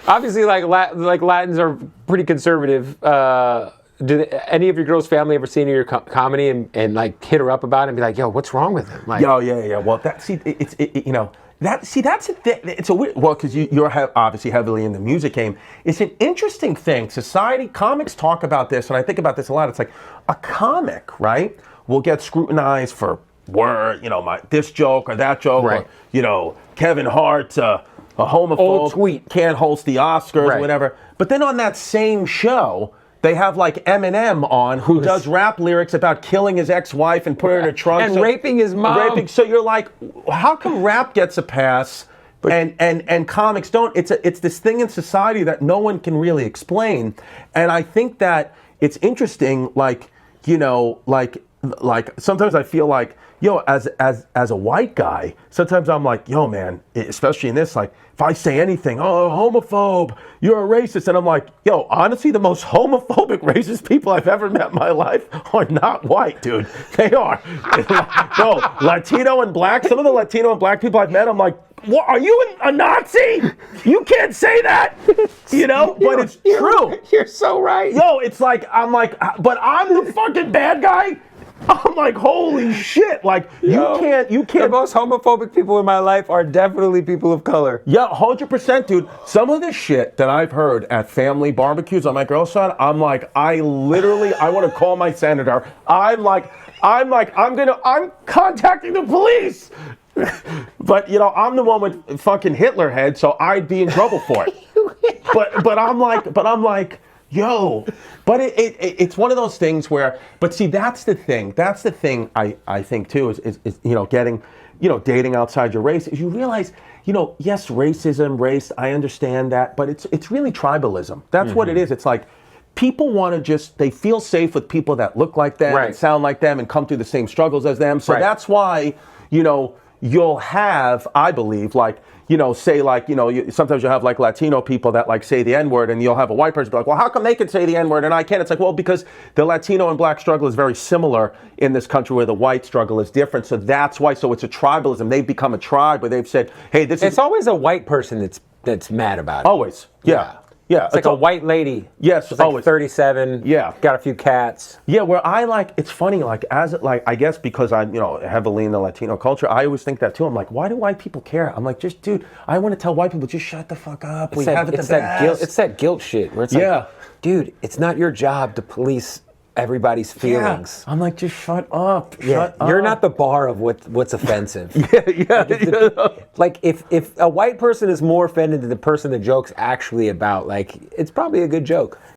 Obviously, like Latins are pretty conservative. Any of your girls' family ever seen your comedy and like hit her up about it and be like, "Yo, what's wrong with him?" Like, yo, yeah. Well, that's the thing. It's a weird. Well, because you're obviously heavily in the music game. It's an interesting thing. Society, comics talk about this, and I think about this a lot. It's like a comic, right, will get scrutinized for this joke or that joke, right. Or Kevin Hart, a homophobe, old tweet, can't host the Oscars, right. or whatever. But then on that same show, they have like Eminem on, who does rap lyrics about killing his ex-wife and putting her in a trunk and raping his mom. So you're like, how come rap gets a pass and comics don't? It's this thing in society that no one can really explain, and I think that it's interesting. Like sometimes I feel like, as a white guy, sometimes I'm like, man, especially in this, like, if I say anything, oh, homophobe, you're a racist, and I'm like, honestly, the most homophobic, racist people I've ever met in my life are not white, dude. They are. No, Latino and black, some of the Latino and black people I've met, I'm like, what, are you a Nazi? You can't say that, but it's true. You're so right. It's like, but I'm the fucking bad guy? I'm like, holy shit! Like, you can't. The most homophobic people in my life are definitely people of color. Yeah, 100%, dude. Some of the shit that I've heard at family barbecues on my girl's side, I'm like, I want to call my senator. I'm contacting the police. But I'm the one with fucking Hitler head, so I'd be in trouble for it. but I'm like. But it's one of those things where, but see, that's the thing I think too is getting, dating outside your race, is you realize, yes, race, I understand that, but it's really tribalism. That's what it is. It's like, people want to they feel safe with people that look like them, right, and sound like them and come through the same struggles as them. So right, that's why, you'll have, I believe, like, say like, sometimes you'll have like Latino people that like say the N-word, and you'll have a white person be like, well, how come they can say the N-word and I can't? It's like, well, because the Latino and black struggle is very similar in this country, where the white struggle is different. So that's why. So it's a tribalism. They've become a tribe where they've said, hey, it's always a white person that's mad about it. Always. Yeah. Yeah, it's like a white lady. Yes, she's like always 37. Yeah, got a few cats. Yeah, where it's funny, like I guess because I'm heavily in the Latino culture, I always think that too. I'm like, why do white people care? I'm like, just dude, I want to tell white people, just shut the fuck up. We have it the best. It's that guilt shit where it's like, dude, it's not your job to police everybody's feelings. Yeah. I'm like, just shut up. Shut up. You're not the bar of what's offensive. Like if a white person is more offended than the person the joke's actually about, like, it's probably a good joke.